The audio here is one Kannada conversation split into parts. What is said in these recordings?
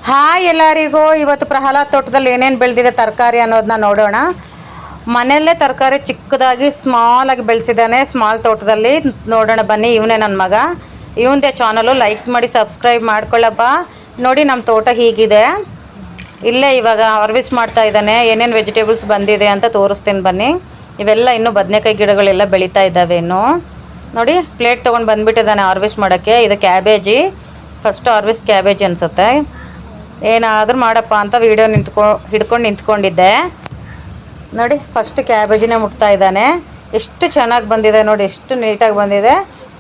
ಹಾಯ್ ಎಲ್ಲರಿಗೂ. ಇವತ್ತು ಪ್ರಹ್ಲಾದ್ ತೋಟದಲ್ಲಿ ಏನೇನು ಬೆಳೆದಿದೆ ತರಕಾರಿ ಅನ್ನೋದನ್ನ ನೋಡೋಣ. ಮನೆಯಲ್ಲೇ ತರಕಾರಿ ಚಿಕ್ಕದಾಗಿ ಸ್ಮಾಲ್ ಆಗಿ ಬೆಳೆಸಿದ್ದಾನೆ. ಸ್ಮಾಲ್ ತೋಟದಲ್ಲಿ ನೋಡೋಣ ಬನ್ನಿ. ಇವನೇ ನನ್ನ ಮಗ. ಇವಂದೇ ಚಾನಲು. ಲೈಕ್ ಮಾಡಿ ಸಬ್ಸ್ಕ್ರೈಬ್ ಮಾಡ್ಕೊಳ್ಳಪ್ಪ. ನೋಡಿ ನಮ್ಮ ತೋಟ ಹೀಗಿದೆ. ಇಲ್ಲೇ ಇವಾಗ ಹಾರ್ವೆಸ್ಟ್ ಮಾಡ್ತಾ ಇದ್ದಾನೆ. ಏನೇನು ವೆಜಿಟೇಬಲ್ಸ್ ಬಂದಿದೆ ಅಂತ ತೋರಿಸ್ತೀನಿ ಬನ್ನಿ. ಇವೆಲ್ಲ ಇನ್ನೂ ಬದನೆಕಾಯಿ ಗಿಡಗಳೆಲ್ಲ ಬೆಳೀತಾ ಇದ್ದಾವೆ. ಇನ್ನು ನೋಡಿ ಪ್ಲೇಟ್ ತೊಗೊಂಡು ಬಂದುಬಿಟ್ಟಿದ್ದಾನೆ ಹಾರ್ವೆಸ್ಟ್ ಮಾಡೋಕ್ಕೆ. ಇದು ಕ್ಯಾಬೇಜಿ. ಫಸ್ಟ್ ಹಾರ್ವೆಸ್ಟ್ ಕ್ಯಾಬೇಜಿ ಅನಿಸುತ್ತೆ. ಏನಾದರೂ ಮಾಡಪ್ಪ ಅಂತ ವೀಡಿಯೋ ಹಿಡ್ಕೊಂಡು ನಿಂತ್ಕೊಂಡಿದ್ದೆ. ನೋಡಿ ಫಸ್ಟ್ ಕ್ಯಾಬೇಜಿನೇ ಮುಟ್ತಾ ಇದ್ದಾನೆ. ಎಷ್ಟು ಚೆನ್ನಾಗಿ ಬಂದಿದೆ ನೋಡಿ, ಎಷ್ಟು ನೀಟಾಗಿ ಬಂದಿದೆ.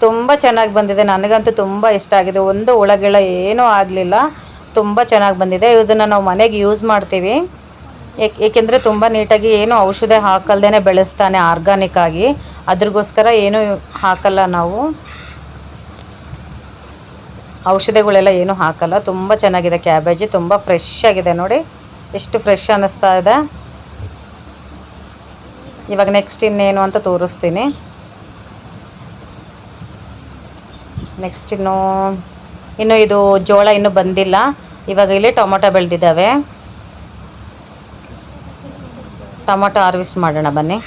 ತುಂಬ ಚೆನ್ನಾಗಿ ಬಂದಿದೆ. ನನಗಂತೂ ತುಂಬ ಇಷ್ಟ ಆಗಿದೆ. ಒಂದು ಹುಳಗಿಳ ಏನೂ ಆಗಲಿಲ್ಲ. ತುಂಬ ಚೆನ್ನಾಗಿ ಬಂದಿದೆ. ಇದನ್ನು ನಾವು ಮನೆಗೆ ಯೂಸ್ ಮಾಡ್ತೀವಿ. ಏಕೆಂದರೆ ತುಂಬ ನೀಟಾಗಿ ಏನು ಔಷಧಿ ಹಾಕಲ್ದೇ ಬೆಳೆಸ್ತಾನೆ ಆರ್ಗಾನಿಕ್ ಆಗಿ. ಅದ್ರಗೋಸ್ಕರ ಏನೂ ಹಾಕಲ್ಲ ನಾವು, ಔಷಧಿಗಳೆಲ್ಲ ಏನೂ ಹಾಕಲ್ಲ. ತುಂಬ ಚೆನ್ನಾಗಿದೆ ಕ್ಯಾಬೇಜಿ. ತುಂಬ ಫ್ರೆಶ್ ಆಗಿದೆ ನೋಡಿ, ಎಷ್ಟು ಫ್ರೆಶ್ ಅನ್ನಿಸ್ತಾ ಇದೆ. ಇವಾಗ ನೆಕ್ಸ್ಟ್ ಇನ್ನೇನು ಅಂತ ತೋರಿಸ್ತೀನಿ. ನೆಕ್ಸ್ಟ್ ಇನ್ನು ಇದು ಜೋಳ ಇನ್ನೂ ಬಂದಿಲ್ಲ. ಇವಾಗ ಇಲ್ಲಿ ಟೊಮೊಟೊ ಬೆಳೆದಿದ್ದಾವೆ. ಟೊಮೊಟೊ ಹಾರ್ವೆಸ್ಟ್ ಮಾಡೋಣ ಬನ್ನಿ.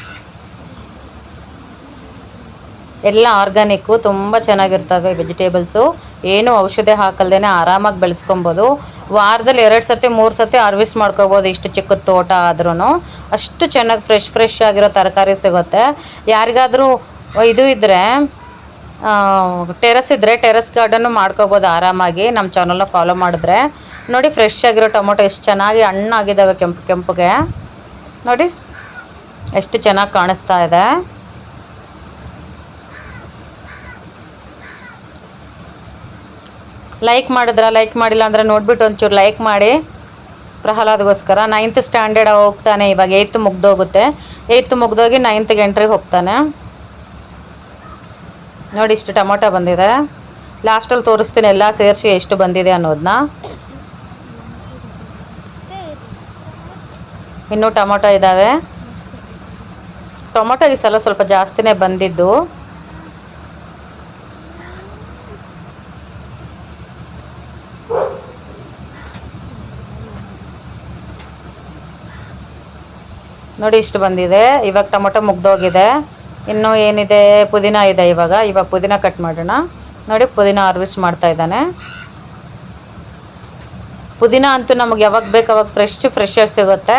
ಎಲ್ಲ ಆರ್ಗ್ಯಾನಿಕ್ಕು, ತುಂಬ ಚೆನ್ನಾಗಿರ್ತವೆ ವೆಜಿಟೇಬಲ್ಸು. ಏನು ಔಷಧಿ ಹಾಕಲ್ದೇ ಆರಾಮಾಗಿ ಬೆಳೆಸ್ಕೊಬೋದು. ವಾರದಲ್ಲಿ 2 ಸತಿ 3 ಸತಿ ಹಾರ್ವೆಸ್ಟ್ ಮಾಡ್ಕೋಬೋದು. ಇಷ್ಟು ಚಿಕ್ಕ ತೋಟ ಆದ್ರೂ ಅಷ್ಟು ಚೆನ್ನಾಗಿ ಫ್ರೆಶ್ ಆಗಿರೋ ತರಕಾರಿ ಸಿಗುತ್ತೆ. ಯಾರಿಗಾದರೂ ಇದು ಇದ್ದರೆ, ಟೆರಸ್ ಇದ್ದರೆ ಟೆರಸ್ ಗಾರ್ಡನ್ನು ಮಾಡ್ಕೋಬೋದು ಆರಾಮಾಗಿ. ನಮ್ಮ ಚಾನಲ್ನ ಫಾಲೋ ಮಾಡಿದ್ರೆ ನೋಡಿ, ಫ್ರೆಶ್ ಆಗಿರೋ ಟೊಮೊಟೊ ಎಷ್ಟು ಚೆನ್ನಾಗಿ ಹಣ್ಣಾಗಿದ್ದಾವೆ. ಕೆಂಪಗೆ ನೋಡಿ ಎಷ್ಟು ಚೆನ್ನಾಗಿ ಕಾಣಿಸ್ತಾ ಇದೆ. ಲೈಕ್ ಮಾಡಿದ್ರೆ, ಲೈಕ್ ಮಾಡಿಲ್ಲ ಅಂದರೆ ನೋಡಿಬಿಟ್ಟು ಒಂಚೂರು ಲೈಕ್ ಮಾಡಿ. ಪ್ರಹ್ಲಾದ್ಗೋಸ್ಕರ 9th ಸ್ಟ್ಯಾಂಡರ್ಡ್ ಹೋಗ್ತಾನೆ. ಇವಾಗ 8th ಮುಗ್ದೋಗುತ್ತೆ. 8th ಮುಗ್ದೋಗಿ 9th ಎಂಟ್ರಿಗೆ ಹೋಗ್ತಾನೆ. ನೋಡಿ ಇಷ್ಟು ಟೊಮೊಟೊ ಬಂದಿದೆ. ಲಾಸ್ಟಲ್ಲಿ ತೋರಿಸ್ತೀನಿ ಎಲ್ಲ ಸೇರಿಸಿ ಎಷ್ಟು ಬಂದಿದೆ ಅನ್ನೋದನ್ನ. ಇನ್ನೂ ಟೊಮೊಟೊ ಇದ್ದಾವೆ. ಟೊಮೊಟೊ ಈ ಸಲ ಸ್ವಲ್ಪ ಜಾಸ್ತಿನೇ ಬಂದಿದ್ದು. ನೋಡಿ ಇಷ್ಟು ಬಂದಿದೆ. ಇವಾಗ ಟೊಮೊಟೊ ಮುಗ್ದೋಗಿದೆ. ಇನ್ನೂ ಏನಿದೆ, ಪುದೀನ ಇದೆ. ಇವಾಗ ಪುದೀನ ಕಟ್ ಮಾಡೋಣ. ನೋಡಿ ಪುದೀನ ಹಾರ್ವೆಸ್ಟ್ ಮಾಡ್ತಾ ಇದ್ದಾನೆ. ಪುದೀನ ಅಂತೂ ನಮಗೆ ಯಾವಾಗ ಬೇಕು ಅವಾಗ ಫ್ರೆಶ್ ಸಿಗುತ್ತೆ.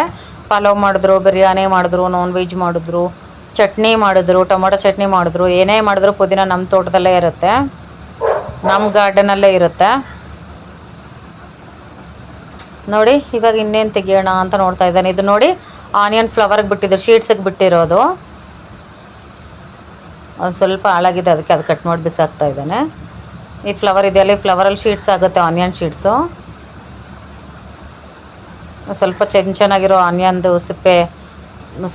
ಪಲಾವ್ ಮಾಡಿದ್ರು, ಬಿರಿಯಾನಿ ಮಾಡಿದ್ರು, ನಾನ್ ವೆಜ್ ಮಾಡಿದ್ರು, ಚಟ್ನಿ ಮಾಡಿದ್ರು, ಟೊಮೊಟೊ ಚಟ್ನಿ ಮಾಡಿದ್ರು, ಏನೇ ಮಾಡಿದ್ರು ಪುದೀನ ನಮ್ಮ ತೋಟದಲ್ಲೇ ಇರುತ್ತೆ, ನಮ್ಮ ಗಾರ್ಡನಲ್ಲೇ ಇರುತ್ತೆ. ನೋಡಿ ಇವಾಗ ಇನ್ನೇನು ತೆಗಿಯೋಣ ಅಂತ ನೋಡ್ತಾ ಇದ್ದಾನೆ. ಇದು ನೋಡಿ ಆನಿಯನ್ ಫ್ಲವರ್ಗೆ ಬಿಟ್ಟಿದ್ದು, ಶೀಟ್ಸಿಗೆ ಬಿಟ್ಟಿರೋದು. ಒಂದು ಸ್ವಲ್ಪ ಹಾಳಾಗಿದೆ, ಅದಕ್ಕೆ ಅದು ಕಟ್ ಮಾಡಿ ಬಿಸಾಕ್ತಾ ಇದ್ದಾನೆ. ಈ ಫ್ಲವರ್ ಇದೆಯಲ್ಲ, ಈ ಫ್ಲವರಲ್ಲಿ ಶೀಟ್ಸ್ ಆಗುತ್ತೆ, ಆನಿಯನ್ ಶೀಟ್ಸು. ಸ್ವಲ್ಪ ಚೆನ್ನಾಗಿರೋ ಆನಿಯನ್ದು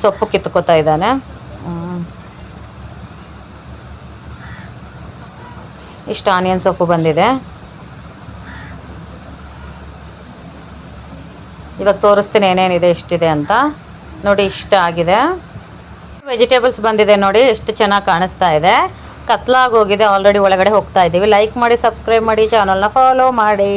ಸೊಪ್ಪು ಕಿತ್ಕೋತಾ ಇದ್ದಾನೆ. ಇಷ್ಟು ಆನಿಯನ್ ಸೊಪ್ಪು ಬಂದಿದೆ. ಇವಾಗ ತೋರಿಸ್ತೀನಿ ಏನೇನಿದೆ, ಎಷ್ಟಿದೆ ಅಂತ. ನೋಡಿ ಇಷ್ಟ ಆಗಿದೆ. ವೆಜಿಟೇಬಲ್ಸ್ ಬಂದಿದೆ ನೋಡಿ, ಎಷ್ಟು ಚೆನ್ನಾಗಿ ಕಾಣಿಸ್ತಾ ಇದೆ. ಕತ್ಲಾಗಿ ಹೋಗಿದೆ ಆಲ್ರೆಡಿ. ಒಳಗಡೆ ಹೋಗ್ತಾ ಇದ್ದೀವಿ. ಲೈಕ್ ಮಾಡಿ, ಸಬ್ಸ್ಕ್ರೈಬ್ ಮಾಡಿ, ಚಾನಲ್ನ ಫಾಲೋ ಮಾಡಿ.